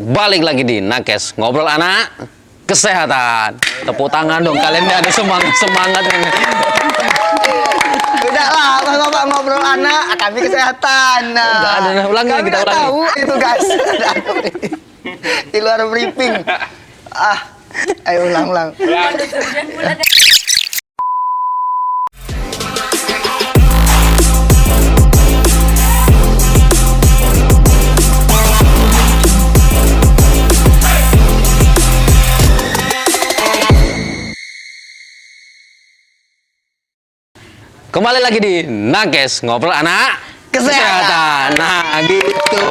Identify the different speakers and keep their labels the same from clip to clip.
Speaker 1: balik lagi di Nakes Ngobrol Anak Kesehatan. Tepuk tangan dong, kalian ada semangat ini.
Speaker 2: Udah lah, bapak ngobrol anak, kami kesehatan.
Speaker 1: Nggak ada, ulangi,
Speaker 2: kami
Speaker 1: kita
Speaker 2: nggak
Speaker 1: ulangi.
Speaker 2: tahu itu guys. Di luar briefing. Ayo ulang.
Speaker 1: Kembali lagi di Nakes Ngobrol Anak
Speaker 2: Kesehatan.
Speaker 1: Nah, gitu.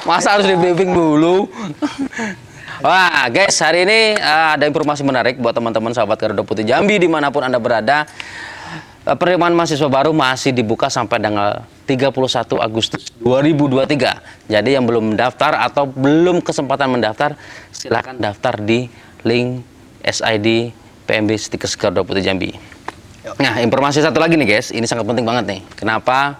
Speaker 1: Masa harus di briefing dulu? Wah, guys, hari ini ada informasi menarik buat teman-teman sahabat Garuda Putih Jambi dimanapun Anda berada. Penerimaan mahasiswa baru masih dibuka sampai tanggal 31 Agustus 2023. Jadi yang belum mendaftar atau belum kesempatan mendaftar, silahkan daftar di link SID PMB Stikes Garuda Putih Jambi. Nah, informasi satu lagi nih guys, ini sangat penting banget nih. Kenapa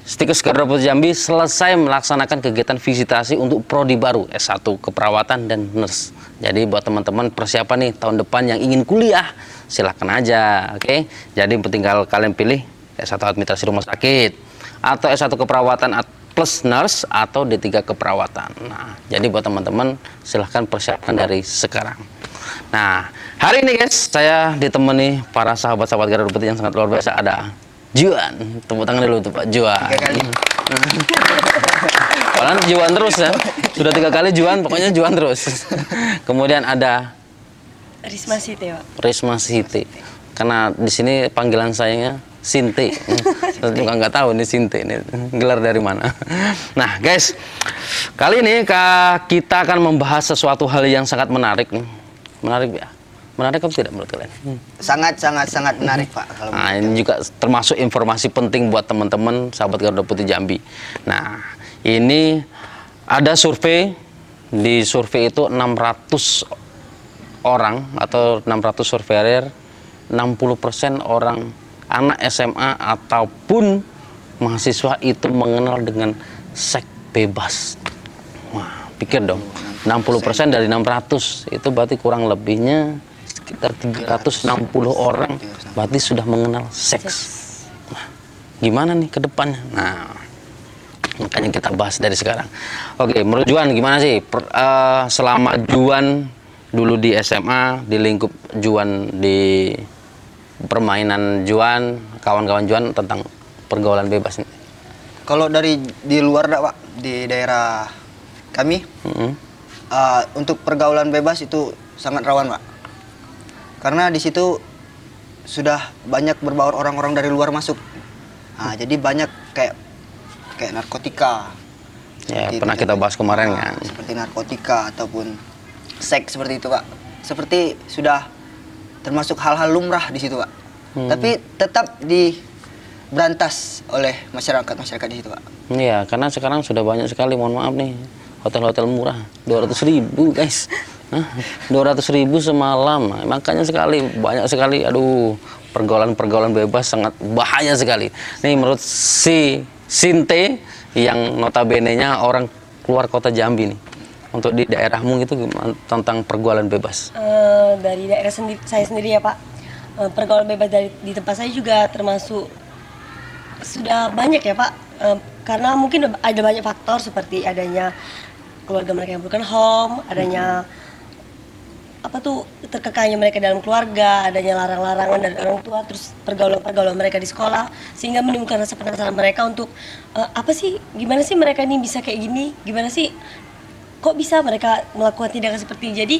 Speaker 1: Stikes Garuda Putih Jambi selesai melaksanakan kegiatan visitasi untuk prodi baru S1 keperawatan dan nurse. Jadi buat teman-teman persiapan nih tahun depan yang ingin kuliah, silahkan aja, oke? Jadi tinggal kalian pilih S1 administrasi rumah sakit atau S1 keperawatan plus nurse atau D3 keperawatan. Nah, jadi buat teman-teman silahkan persiapkan dari sekarang. Nah, hari ini guys, saya ditemani para sahabat-sahabat Garuda Putih yang sangat luar biasa. Ada Juan, tepuk tangan dulu tuh Pak Juan.
Speaker 2: 3 kali.
Speaker 1: Padahal Juan terus ya, sudah 3 kali Juan, pokoknya Juan terus. Kemudian ada
Speaker 3: Risma Siti, Pak.
Speaker 1: Risma Siti. Karena di sini panggilan sayanya Sinti. Saya juga nggak tahu nih Sinti ini gelar dari mana. Nah guys, kali ini kita akan membahas sesuatu hal yang sangat menarik nih. Menarik ya? Menarik apa tidak menurut kalian?
Speaker 2: Sangat menarik Pak. Kalau
Speaker 1: Nah, ini juga termasuk informasi penting buat teman-teman sahabat Garuda Putih Jambi. Nah, ini ada survei. Di survei itu 600 orang atau 600 surveyor, 60% orang anak SMA ataupun mahasiswa itu mengenal dengan seks bebas. Wah, pikir dong. 60% dari 600 itu berarti kurang lebihnya sekitar 360 orang berarti sudah mengenal seks. Nah, gimana nih ke depannya? Nah, makanya kita bahas dari sekarang. Oke, menurut Juan gimana sih selama Juan dulu di SMA, di lingkup Juan, di permainan Juan, kawan-kawan Juan tentang pergaulan bebas nih?
Speaker 2: Kalau dari di luar Pak, di daerah kami, untuk pergaulan bebas itu sangat rawan Pak. Karena di situ sudah banyak berbaur orang-orang dari luar masuk. Nah, jadi banyak kayak narkotika.
Speaker 1: Ya,
Speaker 2: Seperti
Speaker 1: pernah
Speaker 2: itu,
Speaker 1: kita bahas kemarin
Speaker 2: nah,
Speaker 1: kan.
Speaker 2: seperti narkotika ataupun seks seperti itu Pak. Seperti sudah termasuk hal-hal lumrah di situ Pak. Tapi tetap diberantas oleh masyarakat di situ Pak.
Speaker 1: Iya, karena sekarang sudah banyak sekali, mohon maaf nih, hotel-hotel murah 200.000 guys. 200.000 semalam. Nah, makanya banyak sekali, aduh, pergaulan bebas sangat bahaya sekali. Nih menurut si Sinte yang notabene-nya orang keluar kota Jambi nih, untuk di daerahmu itu gimana tentang pergaulan bebas?
Speaker 3: Dari daerah saya sendiri ya Pak, pergaulan bebas di tempat saya juga termasuk sudah banyak ya Pak, karena mungkin ada banyak faktor seperti adanya keluarga mereka yang broken home, adanya terkekangnya mereka dalam keluarga, adanya larang-larangan dari orang tua, terus pergaulan mereka di sekolah, sehingga menimbulkan rasa penasaran mereka untuk gimana sih mereka ini bisa kayak gini, gimana sih kok bisa mereka melakukan tindakan seperti ini. Jadi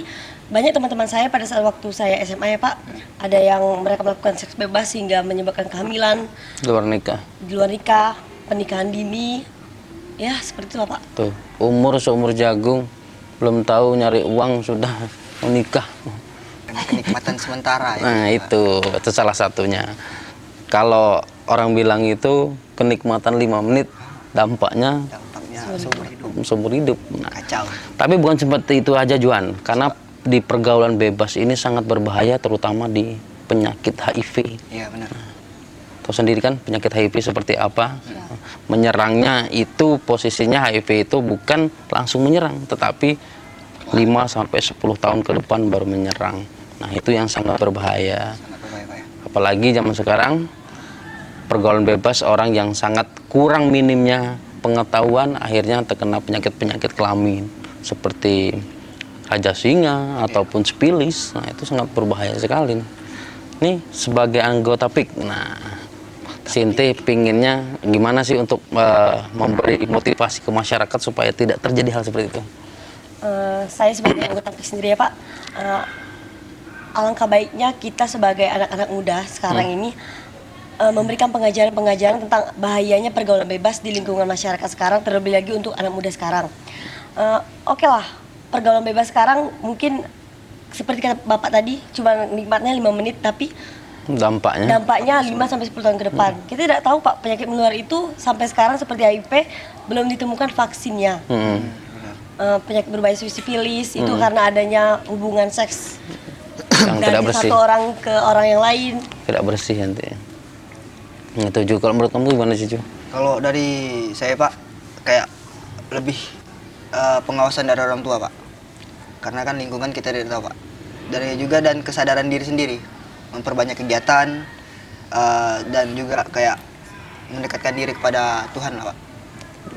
Speaker 3: banyak teman-teman saya pada saat waktu saya SMA ya Pak, ada yang mereka melakukan seks bebas sehingga menyebabkan kehamilan,
Speaker 1: Di luar nikah,
Speaker 3: pernikahan dini, ya seperti itu Pak.
Speaker 1: tuh seumur jagung, belum tahu nyari uang sudah menikah.
Speaker 2: Kenikmatan sementara ya.
Speaker 1: Nah, itu salah satunya. Kalau orang bilang itu kenikmatan 5 menit, dampaknya seumur hidup. Nah,
Speaker 2: Kacau.
Speaker 1: tapi bukan seperti itu aja Juan, karena di pergaulan bebas ini sangat berbahaya, terutama di penyakit HIV.
Speaker 2: Iya benar.
Speaker 1: tahu sendiri kan penyakit HIV seperti apa. Menyerangnya itu posisinya HIV itu bukan langsung menyerang, tetapi 5 sampai 10 tahun ke depan baru menyerang. Nah, itu yang sangat berbahaya.
Speaker 2: Sangat berbahaya, Pak, ya.
Speaker 1: Apalagi zaman sekarang pergaulan bebas, orang yang sangat kurang minimnya pengetahuan akhirnya terkena penyakit-penyakit kelamin seperti raja singa ataupun sipilis. Nah, itu sangat berbahaya sekali. Nih sebagai anggota PIK, nah Sinti pinginnya gimana sih untuk memberi motivasi ke masyarakat supaya tidak terjadi hal seperti itu?
Speaker 3: Saya sebagai anggota PIK sendiri ya Pak, alangkah baiknya kita sebagai anak-anak muda sekarang ini memberikan pengajaran-pengajaran tentang bahayanya pergaulan bebas di lingkungan masyarakat sekarang, terlebih lagi untuk anak muda sekarang. Oke lah, pergaulan bebas sekarang mungkin seperti kata Bapak tadi, cuma nikmatnya 5 menit, tapi dampaknya 5-10 tahun ke depan. Kita tidak tahu Pak, penyakit menular itu sampai sekarang seperti HIV belum ditemukan vaksinnya. Penyakit berbahaya sipilis itu karena adanya hubungan seks
Speaker 1: yang
Speaker 3: dari
Speaker 1: tidak bersih,
Speaker 3: satu orang ke orang yang lain.
Speaker 1: tidak bersih nanti. Itu juga. Kalau menurut kamu gimana sih, Ju?
Speaker 2: Kalau dari saya Pak, kayak lebih pengawasan dari orang tua Pak. Karena kan lingkungan kita tidak tahu Pak. Dari juga dan kesadaran diri sendiri, memperbanyak kegiatan dan juga kayak mendekatkan diri kepada Tuhan lah Pak.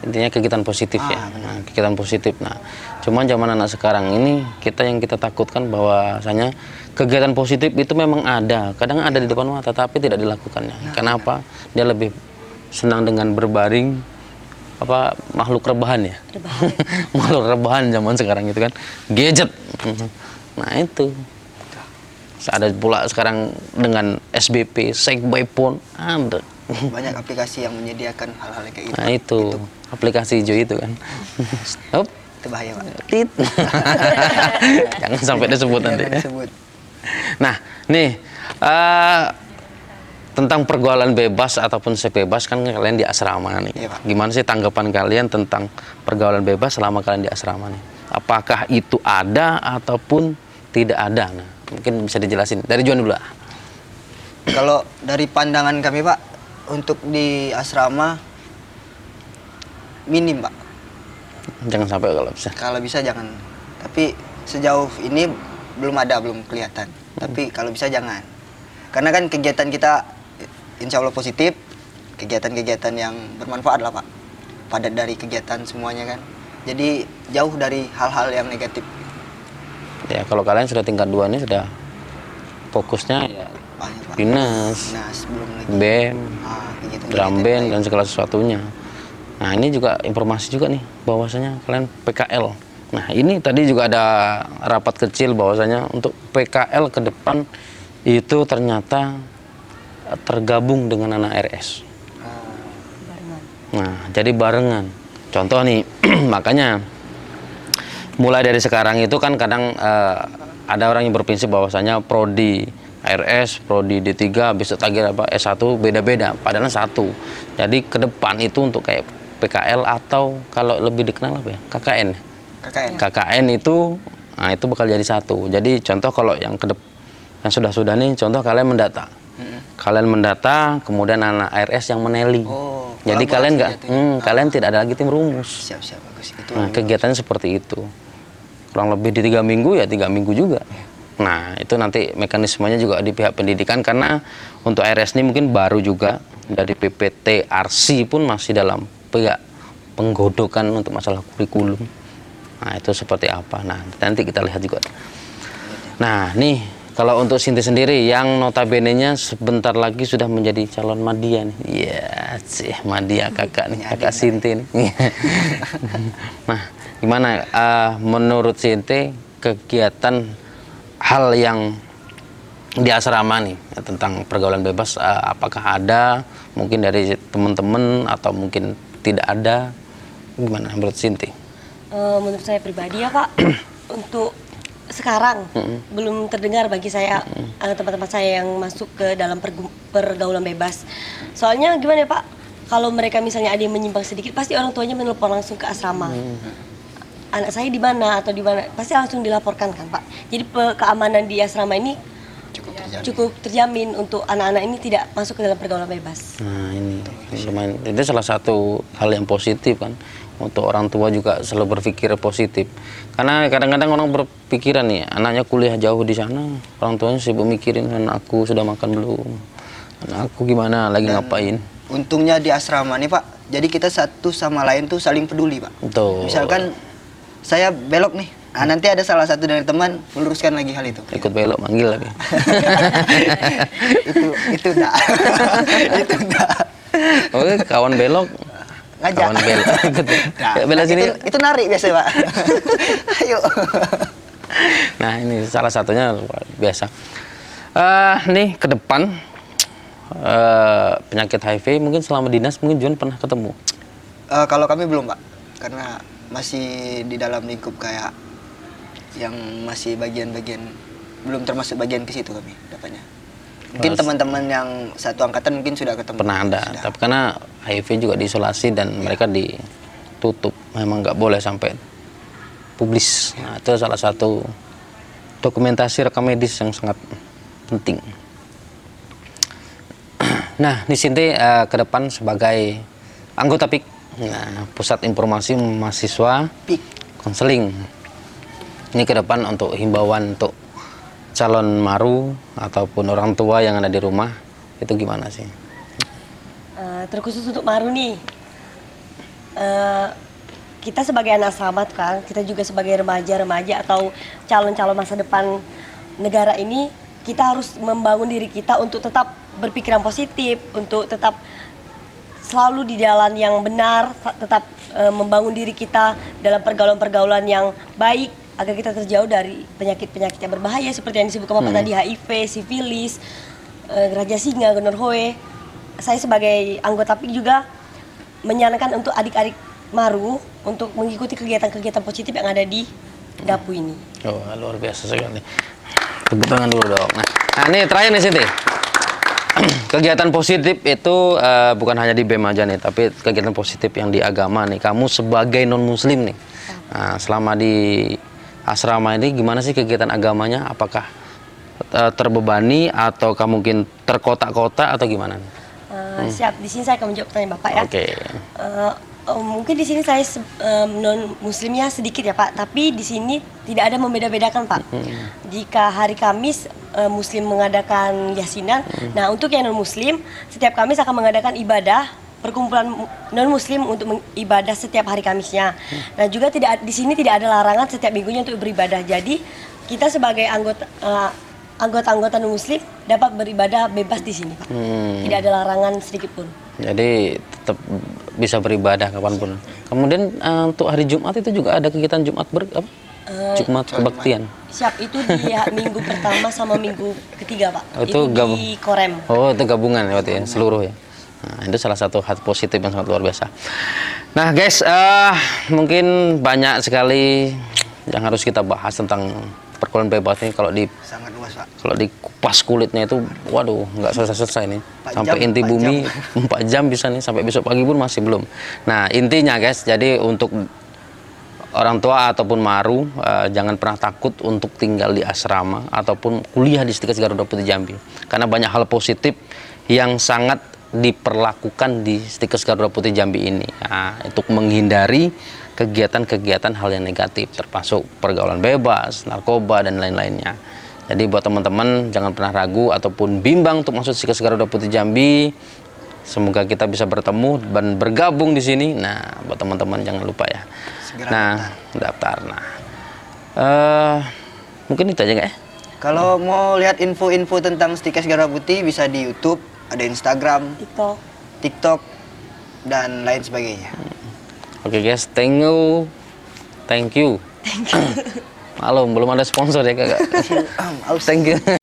Speaker 1: Intinya kegiatan positif ya.
Speaker 2: Benar.
Speaker 1: Nah, kegiatan positif. Nah, cuman zaman anak sekarang ini yang kita takutkan bahwasanya kegiatan positif itu memang ada, kadang ada di depan mata tapi tidak dilakukannya. Kenapa? Dia lebih senang dengan berbaring makhluk rebahan ya. Makhluk rebahan zaman sekarang itu kan gadget. Nah, itu. Ada pula sekarang dengan SBP, Shake by Phone, ada.
Speaker 2: Banyak aplikasi yang menyediakan hal-hal kayak gitu.
Speaker 1: Nah, itu aplikasi hijau itu kan. Hop,
Speaker 2: Itu bahaya Pak.
Speaker 1: tit. Jangan sampai disebut nanti.
Speaker 2: Jangan disebut.
Speaker 1: Nah, nih tentang pergaulan bebas ataupun seks bebas kan kalian di asrama nih.
Speaker 2: Iya, Pak.
Speaker 1: Gimana sih tanggapan kalian tentang pergaulan bebas selama kalian di asrama nih? Apakah itu ada ataupun tidak ada? Nah, mungkin bisa dijelasin dari Juan dulu.
Speaker 2: Kalau dari pandangan kami Pak, untuk di asrama minim Pak.
Speaker 1: Jangan sampai kalau bisa.
Speaker 2: Kalau bisa jangan. Tapi sejauh ini belum kelihatan. Tapi kalau bisa jangan. Karena kan kegiatan kita insya Allah positif, kegiatan-kegiatan yang bermanfaat lah Pak. Padat dari kegiatan semuanya kan. Jadi jauh dari hal-hal yang negatif.
Speaker 1: Ya, kalau kalian sudah tingkat 2 ini sudah fokusnya ya
Speaker 2: Banyak Pak.
Speaker 1: dinas,
Speaker 2: Nah, sebelum lagi
Speaker 1: BEM,
Speaker 2: kegiatan
Speaker 1: drum band dan segala sesuatunya. Nah, ini juga informasi juga nih bahwasanya kalian PKL. Nah, ini tadi juga ada rapat kecil bahwasanya untuk PKL ke depan itu ternyata tergabung dengan anak RS. Nah, jadi barengan. Contoh nih, makanya mulai dari sekarang itu kan kadang ada orang yang berprinsip bahwasanya prodi RS, prodi D3, bisa tagih S1 beda-beda, padahal satu. Jadi ke depan itu untuk kayak PKL atau kalau lebih dikenal apa ya? KKN. KKN itu, nah itu bakal jadi satu. Jadi contoh kalau yang yang sudah nih, contoh kalian mendata. Kalian mendata, kemudian anak RS yang meneli. Jadi kalian kalian tidak ada lagi tim rumus.
Speaker 2: Siap bagus itu.
Speaker 1: Nah, kegiatannya seperti itu. Kurang lebih di 3 minggu ya 3 minggu juga. Nah, itu nanti mekanismenya juga di pihak pendidikan karena untuk RS ini mungkin baru juga, dari PPT RC pun masih dalam pihak penggodokan untuk masalah kurikulum. Nah, itu seperti apa. Nah, nanti kita lihat juga. Nah, nih kalau untuk Sinti sendiri yang notabene-nya sebentar lagi sudah menjadi calon Madya nih. Iya, sih Madya kakak nih, kakak Sinti nih. Nah, gimana menurut Sinti kegiatan hal yang di asrama nih tentang pergaulan bebas, apakah ada mungkin dari teman-teman atau mungkin tidak ada? Gimana menurut Sinti?
Speaker 3: Menurut saya pribadi ya Pak, untuk sekarang belum terdengar bagi saya teman-teman saya yang masuk ke dalam pergaulan bebas. Soalnya gimana ya Pak, kalau mereka misalnya ada yang menyimpang sedikit, pasti orang tuanya menelpon langsung ke asrama. Anak saya di mana atau di mana, pasti langsung dilaporkan kan Pak. Jadi keamanan di asrama ini cukup terjamin untuk anak-anak ini tidak masuk ke dalam pergaulan bebas.
Speaker 1: Nah ini lumayan, itu salah satu hal yang positif kan. Untuk orang tua juga selalu berpikir positif. Karena kadang-kadang orang berpikiran nih, anaknya kuliah jauh di sana, orang tuanya sibuk mikirin anakku sudah makan belum, anakku gimana, lagi ngapain.
Speaker 2: Untungnya di asrama nih Pak, jadi kita satu sama lain tuh saling peduli Pak.
Speaker 1: Betul.
Speaker 2: Misalkan saya belok nih, nah nanti ada salah satu dari teman meluruskan lagi hal itu.
Speaker 1: Ikut belok manggil lagi.
Speaker 2: itu enggak. Itu enggak.
Speaker 1: Oke, kawan belok.
Speaker 2: Ngajak.
Speaker 1: Kawan belok.
Speaker 2: Nah,
Speaker 1: Kayak bela sini.
Speaker 2: itu narik biasa Pak. Ayo.
Speaker 1: Nah ini salah satunya luar biasa. Nih ke depan penyakit HIV mungkin selama dinas mungkin Juan pernah ketemu.
Speaker 2: Kalau kami belum Pak, karena masih di dalam lingkup kayak yang masih bagian-bagian belum termasuk bagian ke situ kami dapatnya. Mungkin teman-teman yang satu angkatan mungkin sudah ketemu.
Speaker 1: Pernah ada,
Speaker 2: Sudah.
Speaker 1: tapi karena HIV juga diisolasi dan mereka ditutup, memang nggak boleh sampai publis. Nah, itu salah satu dokumentasi rekam medis yang sangat penting. Nah, di sini ke depan sebagai anggota PIK, nah, Pusat Informasi Mahasiswa
Speaker 2: PIK.
Speaker 1: Konseling. Ini ke depan untuk himbauan untuk calon maru ataupun orang tua yang ada di rumah, itu gimana sih?
Speaker 3: Terkhusus untuk Maru nih, kita sebagai anak sahabat kan, kita juga sebagai remaja-remaja atau calon-calon masa depan negara ini, kita harus membangun diri kita untuk tetap berpikiran positif, untuk tetap selalu di jalan yang benar, tetap membangun diri kita dalam pergaulan-pergaulan yang baik, agar kita terjauh dari penyakit-penyakit yang berbahaya seperti yang disebutkan Bapak tadi, HIV, sifilis, raja singa, gonorrhoe. Saya sebagai anggota PIK juga menyarankan untuk adik-adik Maru untuk mengikuti kegiatan-kegiatan positif yang ada di Dapu ini.
Speaker 1: Oh, luar biasa sekali. Tepuk tangan dulu dong. Nah ini terakhir nih Siti. Kegiatan positif itu bukan hanya di BEM aja nih, tapi kegiatan positif yang di agama nih. Kamu sebagai non-muslim nih, selama di asrama ini gimana sih kegiatan agamanya? Apakah terbebani atau kamu mungkin terkotak-kotak atau gimana?
Speaker 3: Siap, di sini saya akan menjawab pertanyaan Bapak ya.
Speaker 1: Oke.
Speaker 3: Mungkin di sini saya non muslimnya sedikit ya Pak, tapi di sini tidak ada membeda-bedakan Pak. Jika hari Kamis Muslim mengadakan yasinan, nah untuk yang non Muslim setiap Kamis akan mengadakan ibadah perkumpulan non Muslim untuk ibadah setiap hari Kamisnya. Nah juga tidak di sini tidak ada larangan setiap minggunya untuk beribadah. Jadi kita sebagai anggota non Muslim dapat beribadah bebas di sini Pak. Tidak ada larangan sedikit pun.
Speaker 1: Jadi tetap bisa beribadah kapanpun. Kemudian untuk hari Jumat itu juga ada kegiatan Jumat Jumat kebaktian.
Speaker 3: Siap, itu di minggu pertama sama minggu ketiga Pak.
Speaker 1: Oh, itu
Speaker 3: di Korem.
Speaker 1: Oh itu gabungan ya berarti ya, seluruh ya. Nah, itu salah satu hal positif yang sangat luar biasa. Nah guys, mungkin banyak sekali yang harus kita bahas tentang pergaulan bebas ini.
Speaker 2: Sangat luas Pak.
Speaker 1: Kalau dikupas kulitnya itu, waduh, nggak selesai-selesai nih.
Speaker 2: 4
Speaker 1: Sampai
Speaker 2: jam,
Speaker 1: inti
Speaker 2: 4
Speaker 1: bumi 4 jam bisa nih, sampai besok pagi pun masih belum. Nah intinya guys, jadi untuk orang tua ataupun maru, jangan pernah takut untuk tinggal di asrama ataupun kuliah di Stikes Garuda Putih Jambi. Karena banyak hal positif yang sangat diperlakukan di Stikes Garuda Putih Jambi ini, untuk menghindari kegiatan-kegiatan hal yang negatif, termasuk pergaulan bebas, narkoba, dan lain-lainnya. Jadi buat teman-teman jangan pernah ragu ataupun bimbang untuk masuk Stikes Garuda Putih Jambi. Semoga kita bisa bertemu dan bergabung di sini. Nah, buat teman-teman jangan lupa ya. Segera daftar. Nah, mungkin itu aja nggak ya?
Speaker 2: Kalau mau lihat info-info tentang Stikes Garuda Putih bisa di YouTube, ada Instagram, TikTok, dan lain sebagainya.
Speaker 1: Oke guys, thank you. Maklum belum ada sponsor ya kakak. Thank you.